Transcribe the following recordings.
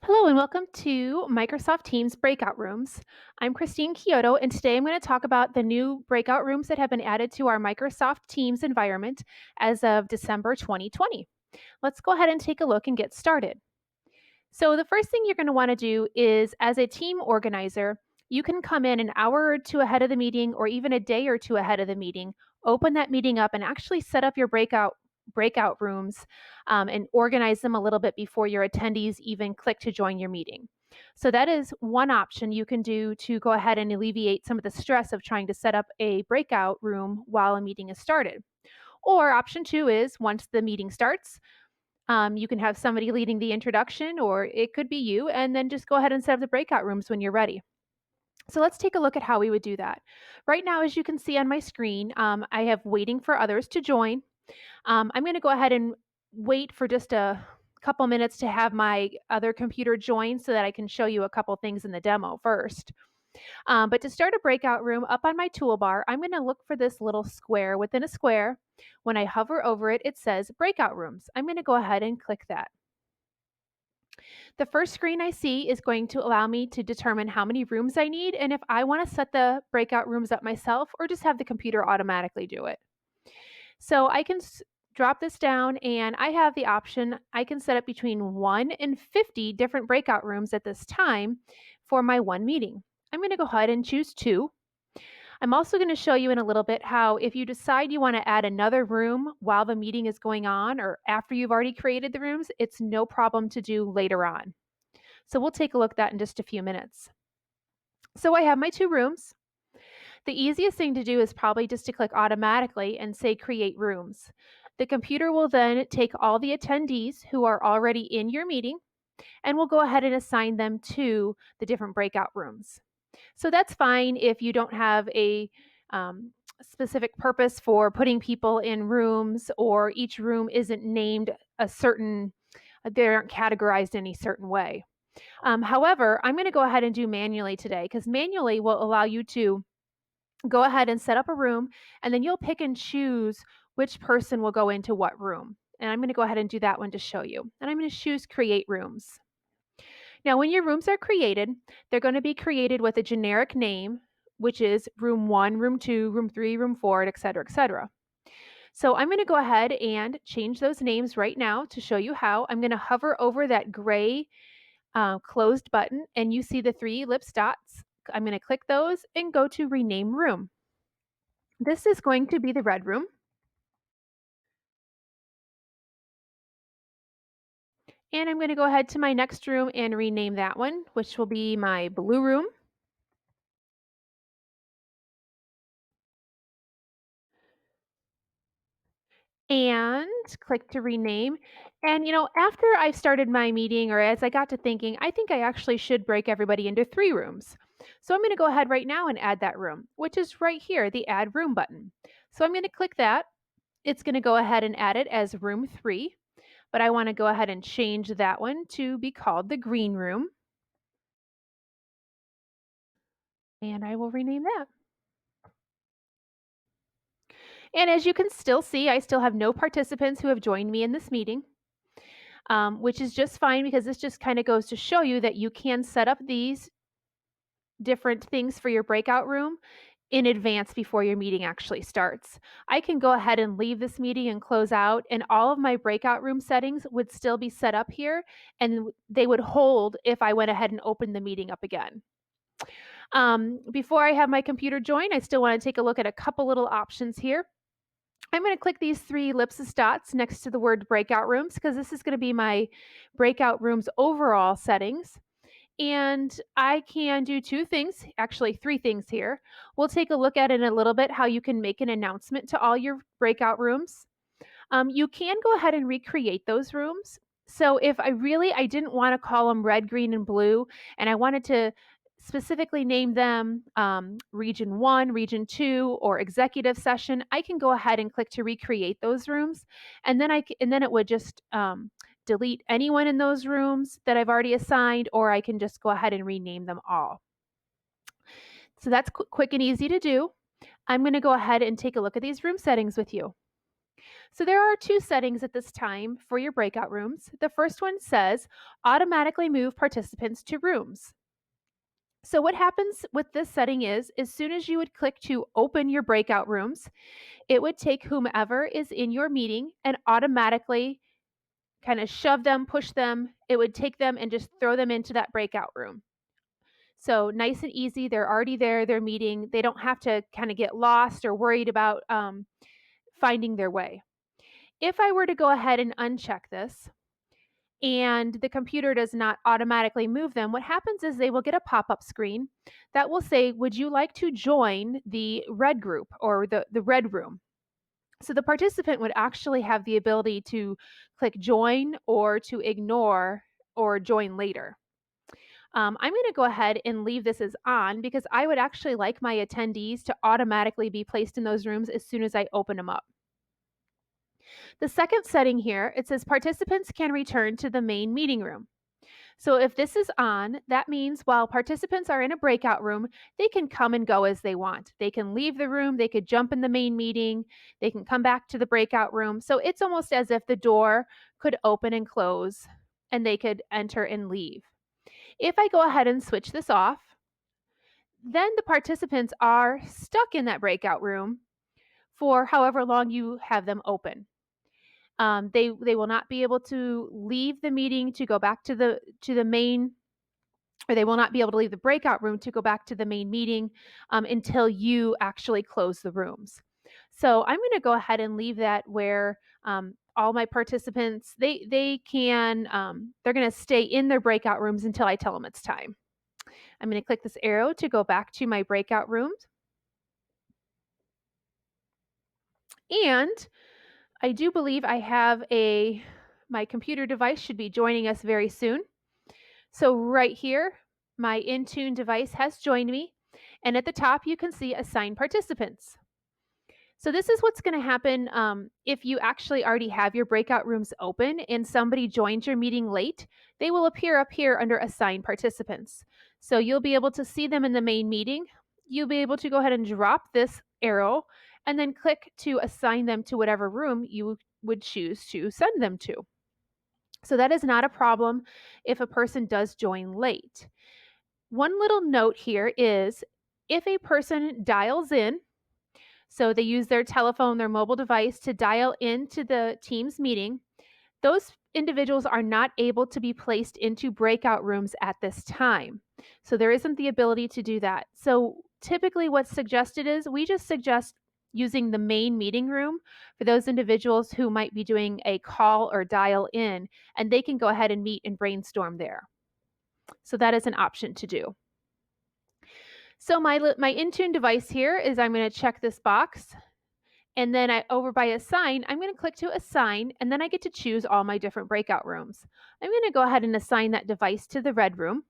Hello and welcome to Microsoft Teams Breakout Rooms. I'm Christine Kyoto, and today I'm going to talk about the new breakout rooms that have been added to our Microsoft Teams environment as of December 2020. Let's go ahead and take a look and get started. So, the first thing you're going to want to do is, as a team organizer, you can come in an hour or two ahead of the meeting or even a day or two ahead of the meeting, open that meeting up, and actually set up your breakout rooms and organize them a little bit before your attendees even click to join your meeting. So that is one option you can do to go ahead and alleviate some of the stress of trying to set up a breakout room while a meeting is started. Or option two is once the meeting starts, you can have somebody leading the introduction, or it could be you, and then just go ahead and set up the breakout rooms when you're ready. So let's take a look at how we would do that. Right now, as you can see on my screen, I have waiting for others to join. I'm going to go ahead and wait for just a couple minutes to have my other computer join so that I can show you a couple things in the demo first. But to start a breakout room, up on my toolbar, I'm going to look for this little square within a square. When I hover over it, it says breakout rooms. I'm going to go ahead and click that. The first screen I see is going to allow me to determine how many rooms I need and if I want to set the breakout rooms up myself or just have the computer automatically do it. So I can drop this down and I have the option. I can set up between 1 and 50 different breakout rooms at this time for my one meeting. I'm going to go ahead and choose 2. I'm also going to show you in a little bit how if you decide you want to add another room while the meeting is going on or after you've already created the rooms, it's no problem to do later on. So we'll take a look at that in just a few minutes. So I have my 2 rooms. The easiest thing to do is probably just to click automatically and say create rooms. The computer will then take all the attendees who are already in your meeting and will go ahead and assign them to the different breakout rooms. So that's fine if you don't have a specific purpose for putting people in rooms or each room isn't named a certain, they aren't categorized any certain way. However, I'm going to go ahead and do manually today because manually will allow you to go ahead and set up a room, and then you'll pick and choose which person will go into what room. And I'm going to go ahead and do that one to show you. And I'm going to choose create rooms. Now, when your rooms are created, they're going to be created with a generic name, which is room 1, room 2, room 3, room 4, et cetera, et cetera. So I'm going to go ahead and change those names right now to show you how. I'm going to hover over that gray closed button, and you see the 3 ellipse dots. I'm going to click those and go to rename room. This is going to be the red room. And I'm going to go ahead to my next room and rename that one, which will be my blue room. And click to rename. And after I started my meeting or as I got to thinking, I think I actually should break everybody into 3 rooms. So I'm going to go ahead right now and add that room, which is right here, the add room button. So I'm going to click that. It's going to go ahead and add it as room 3, but I want to go ahead and change that one to be called the green room. And I will rename that. And as you can still see, I still have no participants who have joined me in this meeting, which is just fine because this just kind of goes to show you that you can set up these different things for your breakout room in advance before your meeting actually starts. I can go ahead and leave this meeting and close out, and all of my breakout room settings would still be set up here, and they would hold if I went ahead and opened the meeting up again. Before I have my computer join, I still want to take a look at a couple little options here. I'm going to click these 3 ellipsis dots next to the word breakout rooms because this is going to be my breakout rooms overall settings. And I can do 2 things, actually 3 things here. We'll take a look at in a little bit how you can make an announcement to all your breakout rooms. You can go ahead and recreate those rooms. So if I didn't want to call them red, green, and blue, and I wanted to specifically name them region 1, region 2, or executive session, I can go ahead and click to recreate those rooms, and then it would just delete anyone in those rooms that I've already assigned, or I can just go ahead and rename them all. So that's quick and easy to do. I'm going to go ahead and take a look at these room settings with you. So there are two settings at this time for your breakout rooms. The first one says automatically move participants to rooms. So what happens with this setting is as soon as you would click to open your breakout rooms, it would take whomever is in your meeting and automatically kind of shove them, push them. It would take them and just throw them into that breakout room. So nice and easy. They're already there. They're meeting. They don't have to kind of get lost or worried about finding their way. If I were to go ahead and uncheck this and the computer does not automatically move them, what happens is they will get a pop-up screen that will say, would you like to join the red group or the red room? So the participant would actually have the ability to click join or to ignore or join later. I'm going to go ahead and leave this as on because I would actually like my attendees to automatically be placed in those rooms as soon as I open them up. The second setting here, it says participants can return to the main meeting room. So if this is on, that means while participants are in a breakout room, they can come and go as they want. They can leave the room, they could jump in the main meeting, they can come back to the breakout room. So it's almost as if the door could open and close and they could enter and leave. If I go ahead and switch this off, then the participants are stuck in that breakout room for however long you have them open. They will not be able to leave the meeting to go back to the main, or they will not be able to leave the breakout room to go back to the main meeting until you actually close the rooms. So I'm going to go ahead and leave that where all my participants they can they're going to stay in their breakout rooms until I tell them it's time. I'm going to click this arrow to go back to my breakout rooms. And I do believe I have my computer device should be joining us very soon. So right here, my Intune device has joined me. And at the top, you can see assign participants. So this is what's going to happen if you actually already have your breakout rooms open and somebody joins your meeting late. They will appear up here under assign participants. So you'll be able to see them in the main meeting. You'll be able to go ahead and drop this arrow and then click to assign them to whatever room you would choose to send them to. So that is not a problem if a person does join late. One little note here is if a person dials in, so they use their telephone, their mobile device to dial into the Teams meeting, those individuals are not able to be placed into breakout rooms at this time. So there isn't the ability to do that. So typically what's suggested is we just suggest using the main meeting room for those individuals who might be doing a call or dial in, and they can go ahead and meet and brainstorm there. So that is an option to do. So my Intune device here is I'm going to check this box. And then over by assign, I'm going to click to assign, and then I get to choose all my different breakout rooms. I'm going to go ahead and assign that device to the red room.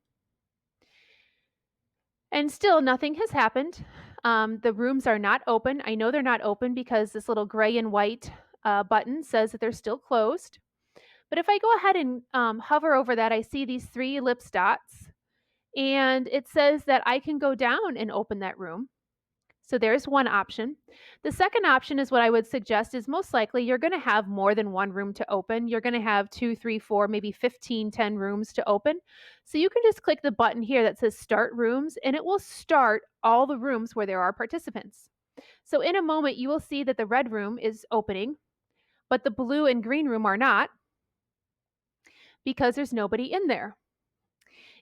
And still nothing has happened. The rooms are not open. I know they're not open because this little gray and white button says that they're still closed. But if I go ahead and hover over that, I see these three ellipse dots. And it says that I can go down and open that room. So there's one option. The second option is what I would suggest is most likely you're going to have more than one room to open. You're going to have 2, 3, 4, maybe 15, 10 rooms to open. So you can just click the button here that says start rooms and it will start all the rooms where there are participants. So in a moment you will see that the red room is opening, but the blue and green room are not because there's nobody in there.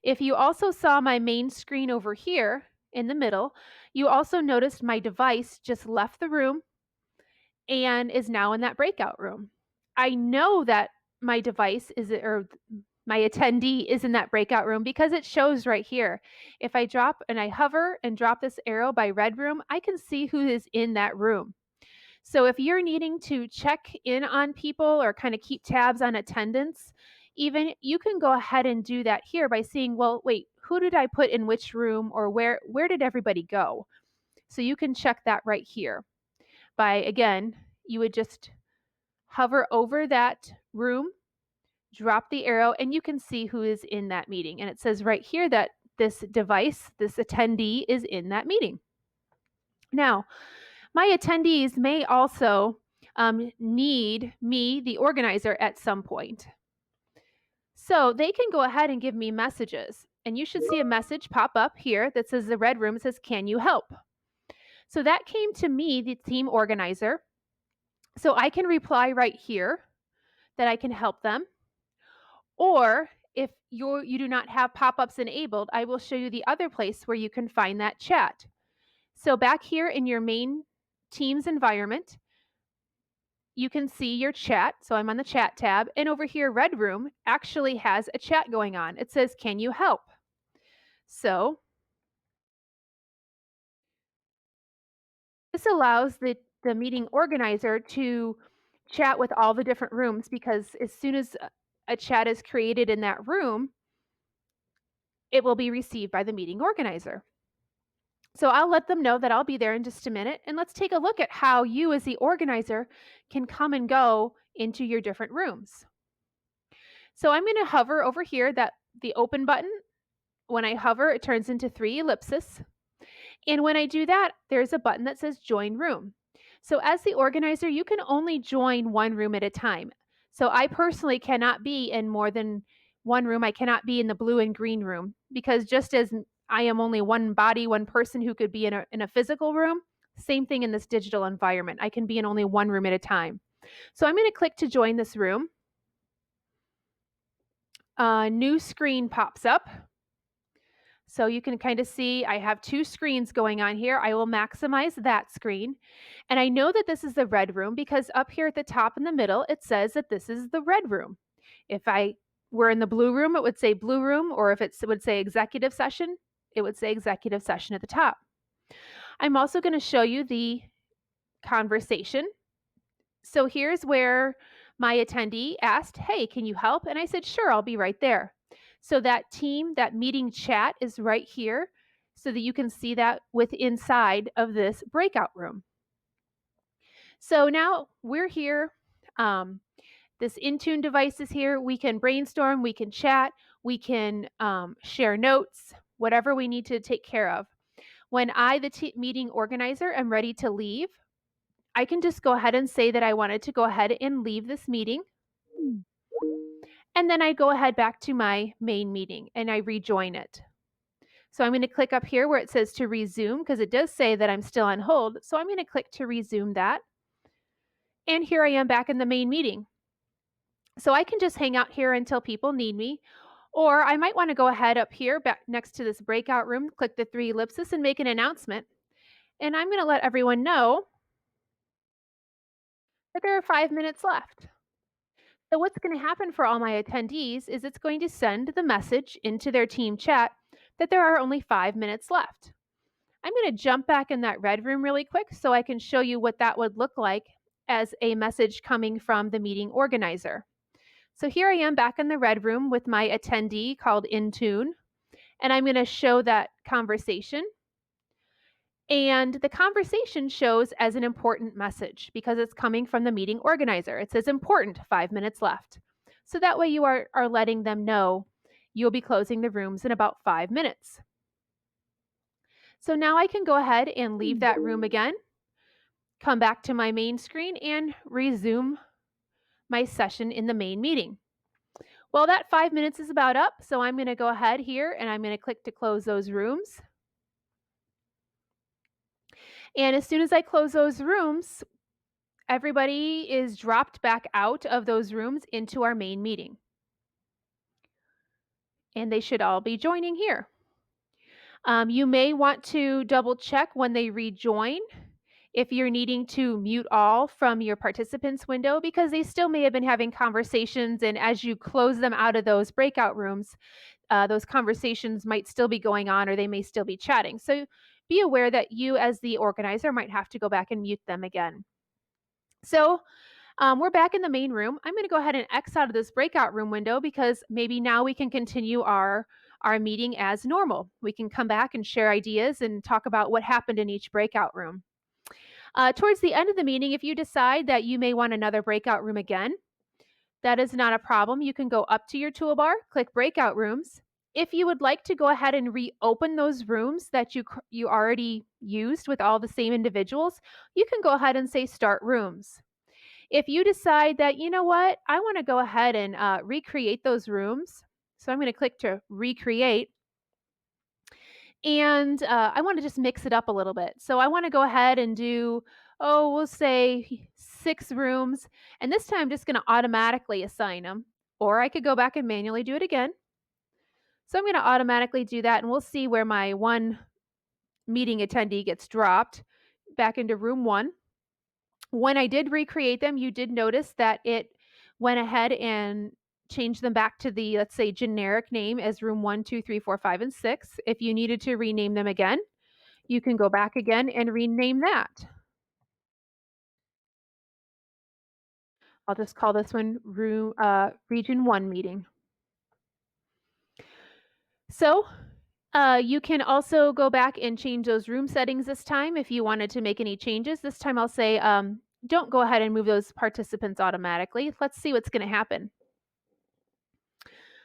If you also saw my main screen over here in the middle, you also noticed my device just left the room and is now in that breakout room. I know that my device or my attendee is in that breakout room because it shows right here. If I drop and I hover and drop this arrow by red room, I can see who is in that room. So if you're needing to check in on people or kind of keep tabs on attendance, even you can go ahead and do that here by seeing, well, wait, who did I put in which room or where did everybody go? So you can check that right here. By again, you would just hover over that room, drop the arrow, and you can see who is in that meeting. And it says right here that this device, this attendee is in that meeting. Now, my attendees may also need me, the organizer, at some point. So they can go ahead and give me messages. And you should see a message pop up here that says the red room says, "Can you help?" So that came to me, the team organizer. So I can reply right here that I can help them. Or if you do not have pop-ups enabled, I will show you the other place where you can find that chat. So back here in your main Teams environment, you can see your chat. So I'm on the chat tab, and over here, Red Room actually has a chat going on. It says, "Can you help?" So this allows the meeting organizer to chat with all the different rooms, because as soon as a chat is created in that room, it will be received by the meeting organizer. So I'll let them know that I'll be there in just a minute, and let's take a look at how you as the organizer can come and go into your different rooms. So I'm going to hover over here, that the open button. When I hover, it turns into 3 ellipses. And when I do that, there's a button that says join room. So as the organizer, you can only join one room at a time. So I personally cannot be in more than one room. I cannot be in the blue and green room, because just as I am only one body, one person who could be in a physical room, same thing in this digital environment. I can be in only one room at a time. So I'm going to click to join this room. A new screen pops up. So you can kind of see I have 2 screens going on here. I will maximize that screen. And I know that this is the red room because up here at the top in the middle, it says that this is the red room. If I were in the blue room, it would say blue room, or if it would say executive session, it would say executive session at the top. I'm also going to show you the conversation. So here's where my attendee asked, "Hey, can you help?" And I said, "Sure, I'll be right there." So that meeting chat is right here, so that you can see that with inside of this breakout room. So now we're here. This Intune device is here. We can brainstorm, we can chat, we can share notes, whatever we need to take care of. When I, the meeting organizer, am ready to leave, I can just go ahead and say that I wanted to go ahead and leave this meeting. And then I go ahead back to my main meeting and I rejoin it. So I'm going to click up here where it says to resume, because it does say that I'm still on hold. So I'm going to click to resume that. And here I am back in the main meeting. So I can just hang out here until people need me. Or I might want to go ahead up here back next to this breakout room, click the 3 ellipses and make an announcement. And I'm going to let everyone know that there are 5 minutes left. So what's going to happen for all my attendees is it's going to send the message into their team chat that there are only 5 minutes left. I'm going to jump back in that red room really quick so I can show you what that would look like as a message coming from the meeting organizer. So here I am back in the red room with my attendee called Intune, and I'm going to show that conversation. And the conversation shows as an important message because it's coming from the meeting organizer. It says important, 5 minutes left. So that way you are letting them know you'll be closing the rooms in about 5 minutes. So now I can go ahead and leave that room again, come back to my main screen, and resume my session in the main meeting. Well, that 5 minutes is about up, so I'm going to go ahead here and I'm going to click to close those rooms. And as soon as I close those rooms, everybody is dropped back out of those rooms into our main meeting. And they should all be joining here. You may want to double check when they rejoin if you're needing to mute all from your participants window, because they still may have been having conversations, and as you close them out of those breakout rooms, those conversations might still be going on, or they may still be chatting. So be aware that you as the organizer might have to go back and mute them again. So we're back in the main room. I'm going to go ahead and X out of this breakout room window, because maybe now we can continue our meeting as normal. We can come back and share ideas and talk about what happened in each breakout room. Towards the end of the meeting, if you decide that you may want another breakout room again, that is not a problem. You can go up to your toolbar, click breakout rooms. If you would like to go ahead and reopen those rooms that you already used with all the same individuals, you can go ahead and say start rooms. If you decide that, you know what, I want to go ahead and recreate those rooms, so I'm going to click to recreate. And I want to just mix it up a little bit. So I want to go ahead and do, oh, we'll say 6 rooms. And this time I'm just going to automatically assign them. Or I could go back and manually do it again. So I'm going to automatically do that. And we'll see where my one meeting attendee gets dropped back into room 1. When I did recreate them, you did notice that it went ahead and changed them back to the, let's say, generic name as room 1, 2, 3, 4, 5, and 6. If you needed to rename them again, you can go back again and rename that. I'll just call this one Region 1 meeting. So you can also go back and change those room settings this time if you wanted to make any changes. This time I'll say, don't go ahead and move those participants automatically. Let's see what's going to happen.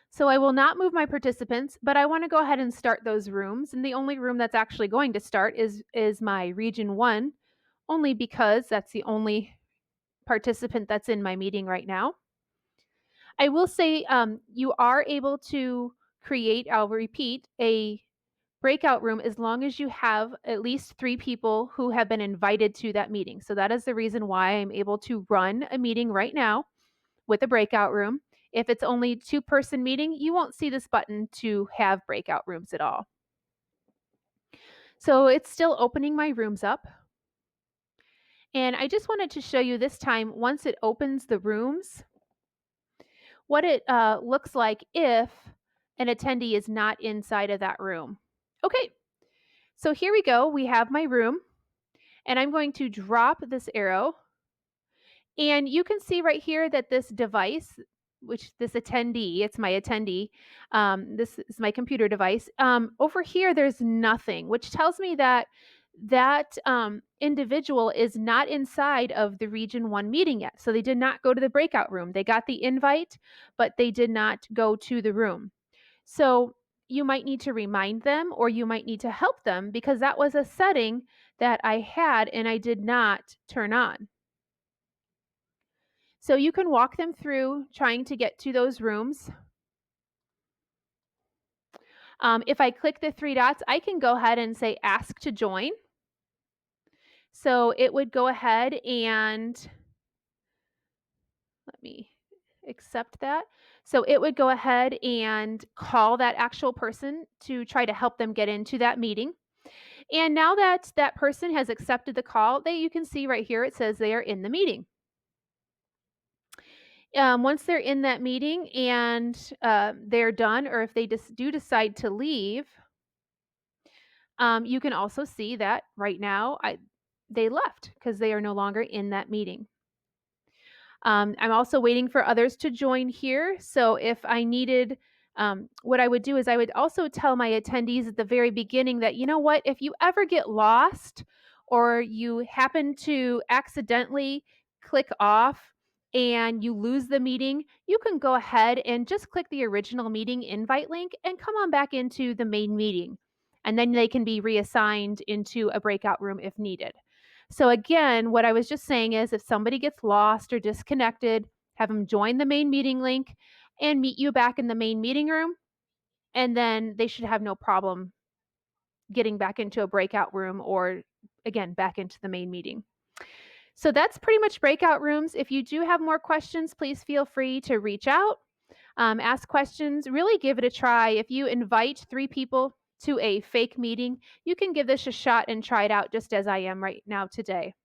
So I will not move my participants, but I want to go ahead and start those rooms. And the only room that's actually going to start is my Region 1, only because that's the only participant that's in my meeting right now. I will say you are able to create, I'll repeat, a breakout room as long as you have at least 3 people who have been invited to that meeting. So that is the reason why I'm able to run a meeting right now with a breakout room. If it's only a 2-person meeting, you won't see this button to have breakout rooms at all. So it's still opening my rooms up. And I just wanted to show you this time, once it opens the rooms, what it looks like if an attendee is not inside of that room. Okay, so here we go. We have my room, and I'm going to drop this arrow. And you can see right here that this device, which this attendee, it's my attendee, this is my computer device. Over here, there's nothing, which tells me that that individual is not inside of the Region 1 meeting yet. So they did not go to the breakout room. They got the invite, but they did not go to the room. So you might need to remind them, or you might need to help them, because that was a setting that I had and I did not turn on. So you can walk them through trying to get to those rooms. If I click the 3 dots, I can go ahead and say ask to join. So it would go ahead and let me accept that. So it would go ahead and call that actual person to try to help them get into that meeting. And now that that person has accepted the call, you can see right here, it says they are in the meeting. Once they're in that meeting and they're done, or if they just do decide to leave, you can also see that right now they left because they are no longer in that meeting. I'm also waiting for others to join here. So if I needed, what I would do is I would also tell my attendees at the very beginning that, you know what, if you ever get lost or you happen to accidentally click off and you lose the meeting, you can go ahead and just click the original meeting invite link and come on back into the main meeting. And then they can be reassigned into a breakout room if needed. So again, what I was just saying is if somebody gets lost or disconnected, have them join the main meeting link and meet you back in the main meeting room. And then they should have no problem getting back into a breakout room or, again, back into the main meeting. So that's pretty much breakout rooms. If you do have more questions, please feel free to reach out, ask questions, really give it a try. If you invite 3 people to a fake meeting, you can give this a shot and try it out just as I am right now today.